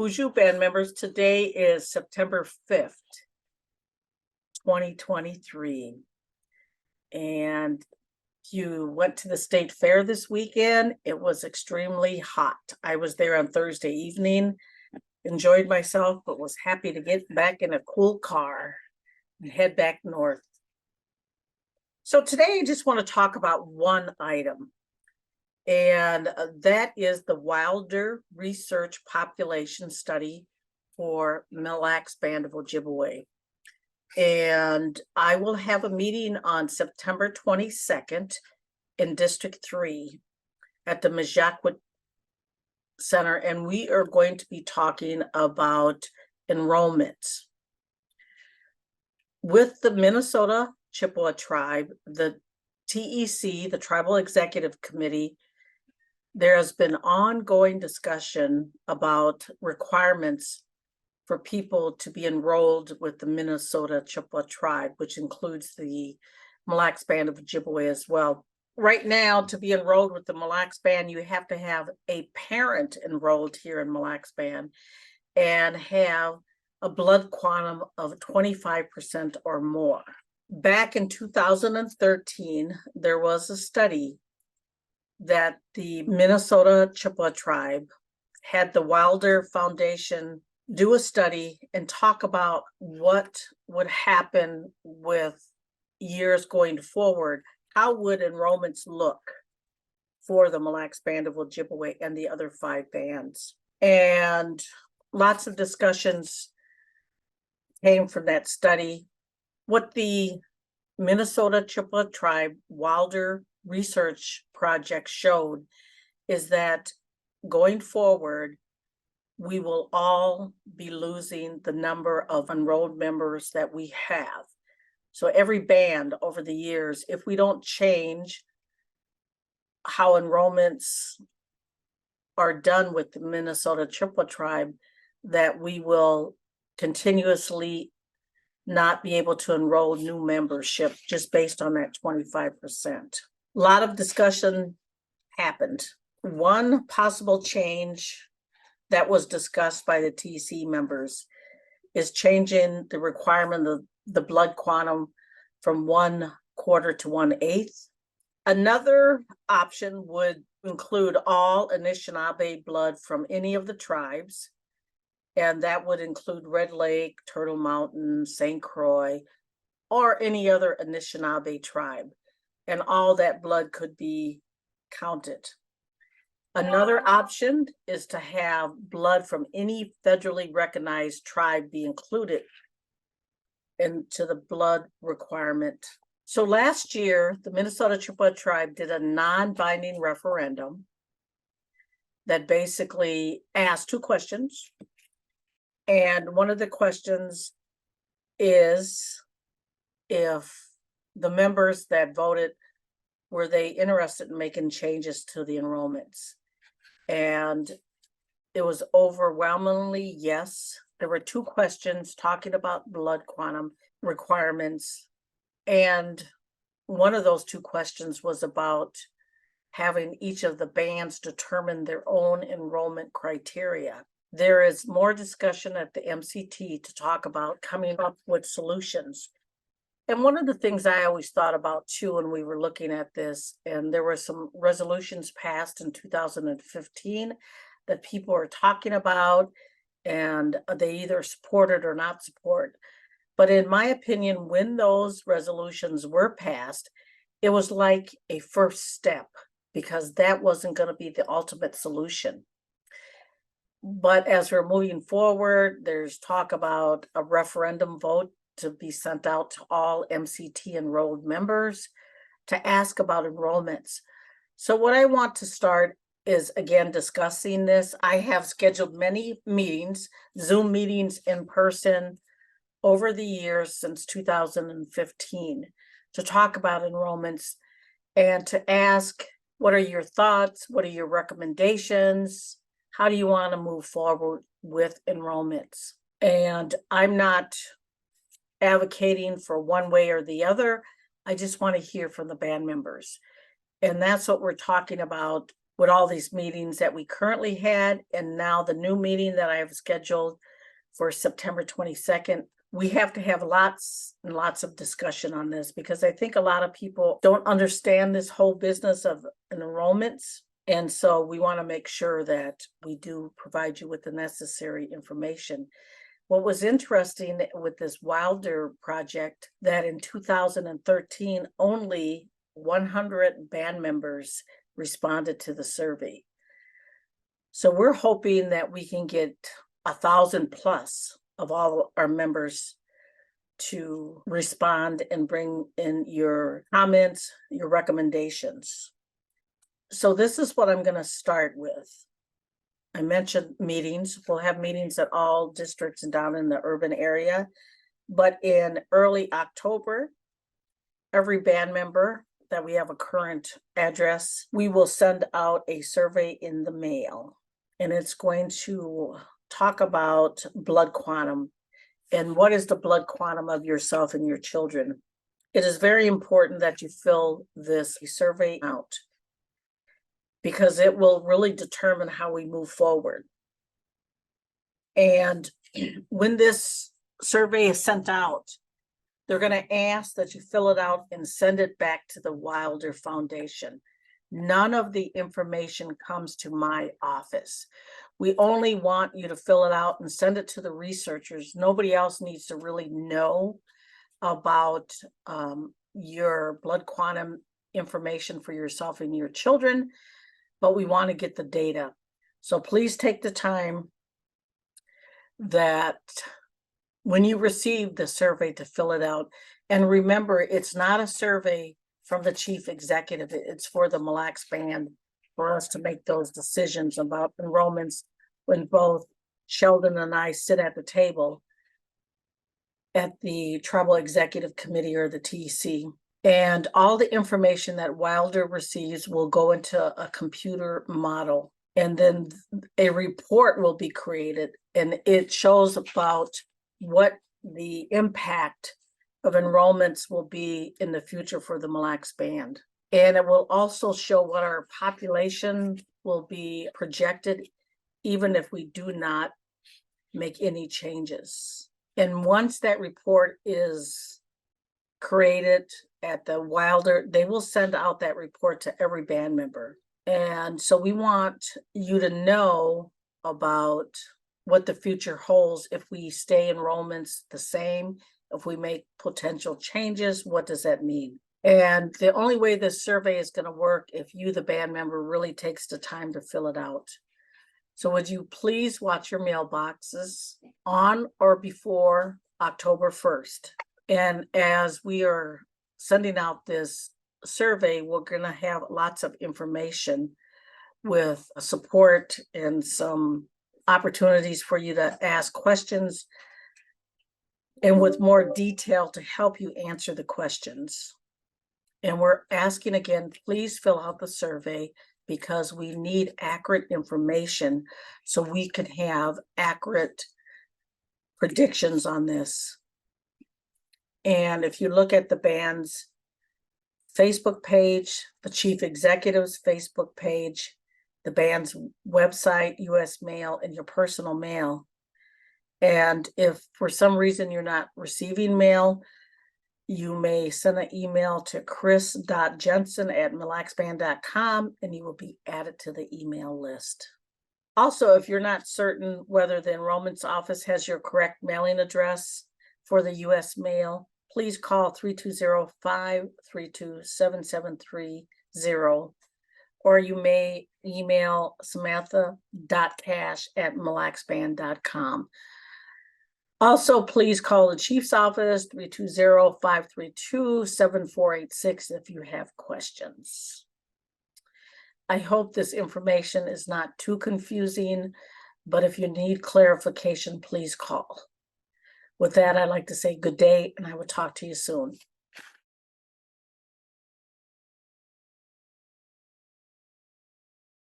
Ojibwe band members, today is September 5th, 2023. And you went to the state fair this weekend. It was extremely hot. I was there on Thursday evening, enjoyed myself, but was happy to get back in a cool car and head back north. So today I just want to talk about one item, and that is the Wilder Research Population Study for Mille Band of Ojibwe. And I will have a meeting on September 22nd in District 3 at the Mille Center, and we are going to be talking about enrollments. With the Minnesota Chippewa tribe, the TEC, the Tribal Executive Committee, there has been ongoing discussion about requirements for people to be enrolled with the Minnesota Chippewa tribe, which includes the Mille Band of Ojibwe as well. Right now, to be enrolled with the Mille Band, you have to have a parent enrolled here in Mille Band and have a blood quantum of 25% or more. Back in 2013, there was a study that the Minnesota Chippewa tribe had the Wilder Foundation do a study and talk about what would happen with years going forward. How would enrollments look for the Mille Band of Ojibwe and the other 5 bands? And lots of discussions came from that study. What the Minnesota Chippewa tribe Wilder Research Project showed is that going forward, we will all be losing the number of enrolled members that we have. So every band over the years, if we don't change how enrollments are done with the Minnesota Chippewa tribe, that we will continuously not be able to enroll new membership just based on that 25%. A lot of discussion happened. One possible change that was discussed by the TC members is changing the requirement of the blood quantum from 1/4 to 1/8. Another option would include all Anishinaabe blood from any of the tribes, and that would include Red Lake, Turtle Mountain, St. Croix, or any other Anishinaabe tribe, and all that blood could be counted. Another option is to have blood from any federally recognized tribe be included into the blood requirement. So last year, the Minnesota Chippewa tribe did a non-binding referendum that basically asked 2 questions. And one of the questions is if the members that voted, were they interested in making changes to the enrollments? And it was overwhelmingly yes. There were 2 questions talking about blood quantum requirements. And one of those 2 questions was about having each of the bands determine their own enrollment criteria. There is more discussion at the MCT to talk about coming up with solutions. And one of the things I always thought about too, when we were looking at this, and there were some resolutions passed in 2015 that people are talking about, and they either supported or not support. But in my opinion, when those resolutions were passed, it was like a first step, because that wasn't going to be the ultimate solution. But as we're moving forward, there's talk about a referendum vote to be sent out to all MCT enrolled members to ask about enrollments. So what I want to start is, again, discussing this. I have scheduled many meetings, Zoom meetings in person over the years since 2015 to talk about enrollments and to ask, what are your thoughts? What are your recommendations? How do you want to move forward with enrollments? And I'm not advocating for one way or the other. I just want to hear from the band members. And that's what we're talking about with all these meetings that we currently had, and now the new meeting that I have scheduled for September 22nd, we have to have lots and lots of discussion on this, because I think a lot of people don't understand this whole business of enrollments. And so we want to make sure that we do provide you with the necessary information. What was interesting with this Wilder project, that in 2013, only 100 band members responded to the survey. So we're hoping that we can get 1,000 plus of all our members to respond and bring in your comments, your recommendations. So this is what I'm going to start with. I mentioned meetings. We'll have meetings at all districts and down in the urban area. But in early October, every band member that we have a current address, we will send out a survey in the mail. And it's going to talk about blood quantum and what is the blood quantum of yourself and your children. It is very important that you fill this survey out, because it will really determine how we move forward. And when this survey is sent out, they're going to ask that you fill it out and send it back to the Wilder Foundation. None of the information comes to my office. We only want you to fill it out and send it to the researchers. Nobody else needs to really know about your blood quantum information for yourself and your children, but we want to get the data. So please take the time that when you receive the survey to fill it out. And remember, it's not a survey from the chief executive. It's for the Mille Band, for us to make those decisions about enrollments when both Sheldon and I sit at the table at the Tribal Executive Committee, or the TEC. And all the information that Wilder receives will go into a computer model, and then a report will be created, and it shows about what the impact of enrollments will be in the future for the Mille Band. And it will also show what our population will be projected, even if we do not make any changes. And once that report is created at the Wilder, they will send out that report to every band member. And so we want you to know about what the future holds. If we stay enrollments the same, if we make potential changes, what does that mean? And the only way this survey is going to work if you, the band member, really takes the time to fill it out. So would you please watch your mailboxes on or before October 1st? And as we are sending out this survey, we're going to have lots of information with support and some opportunities for you to ask questions, and with more detail to help you answer the questions. And we're asking again, please fill out the survey, because we need accurate information so we can have accurate predictions on this. And if you look at the band's Facebook page, the chief executive's Facebook page, the band's website, US mail, and your personal mail. And if for some reason you're not receiving mail, you may send an email to chris.jensen@millexband.com, and you will be added to the email list. Also, if you're not certain whether the enrollments office has your correct mailing address for the US mail, please call 320-532-7730, or you may email samantha.cash@millexband.com. Also, please call the chief's office, 320-532-7486, if you have questions. I hope this information is not too confusing, but if you need clarification, please call. With that, I'd like to say good day, and I will talk to you soon.